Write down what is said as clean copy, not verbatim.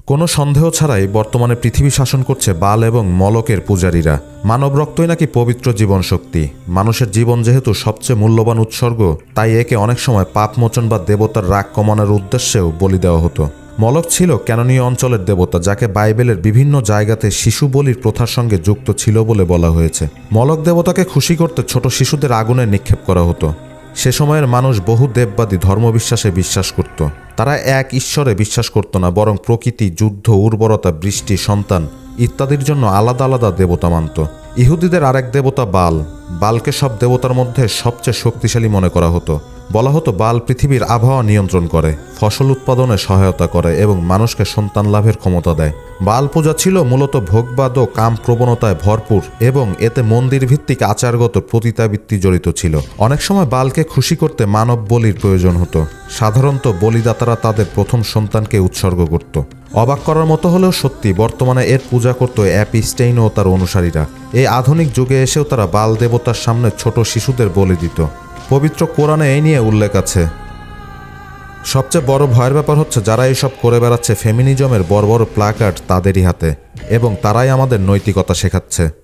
কোনো সন্দেহ ছাড়াই বর্তমানে পৃথিবী শাসন করছে বাল এবং মলকের পূজারীরা। মানব রক্তই নাকি পবিত্র জীবন শক্তি। মানুষের জীবন যেহেতু সবচেয়ে মূল্যবান উৎসর্গ, তাই একে অনেক সময় পাপমোচন বা দেবতার রাগ কমানোর উদ্দেশ্যেও বলি দেওয়া হতো। মলক ছিল ক্যানানীয় অঞ্চলের দেবতা, যাকে বাইবেলের বিভিন্ন জায়গাতে শিশু বলির প্রথার সঙ্গে যুক্ত ছিল বলে বলা হয়েছে। মলক দেবতাকে খুশি করতে ছোট শিশুদের আগুনে নিক্ষেপ করা হতো। সে সময়ের মানুষ বহু দেববাদী ধর্মবিশ্বাসে বিশ্বাস করত। তারা এক ঈশ্বরে বিশ্বাস করত না, বরং প্রকৃতি, যুদ্ধ, উর্বরতা, বৃষ্টি, সন্তান ইত্যাদির জন্য আলাদা আলাদা দেবতা মানত। ইহুদিদের আরেক দেবতা বাল। বালকে সব দেবতার মধ্যে সবচেয়ে শক্তিশালী মনে করা হতো। বলা হতো বাল পৃথিবীর আবহাওয়া নিয়ন্ত্রণ করে, ফসল উৎপাদনে সহায়তা করে এবং মানুষকে সন্তান লাভের ক্ষমতা দেয়। বাল পূজা ছিল মূলত ভোগবাদ ও কাম প্রবণতায় ভরপুর এবং এতে মন্দির ভিত্তিক আচারগত পতিতাবৃত্তি জড়িত ছিল। অনেক সময় বালকে খুশি করতে মানব বলির প্রয়োজন হতো। সাধারণত বলিদাতারা তাদের প্রথম সন্তানকে উৎসর্গ করত। অবাক করার মতো হলেও সত্যি, বর্তমানে এর পূজা করত অ্যাপিস্টেইন ও তার অনুসারীরা। এই আধুনিক যুগে এসেও তারা বাল দেবতার সামনে ছোট শিশুদের বলি দিত। পবিত্র কোরআনে এই নিয়ে উল্লেখ আছে। সবচেয়ে বড় ভয়ের ব্যাপার হচ্ছে, যারা এইসব করে বেড়াচ্ছে ফেমিনিজমের বড় বড় প্ল্যাকার্ড তাদেরই হাতে, এবং তারাই আমাদের নৈতিকতা শেখাচ্ছে।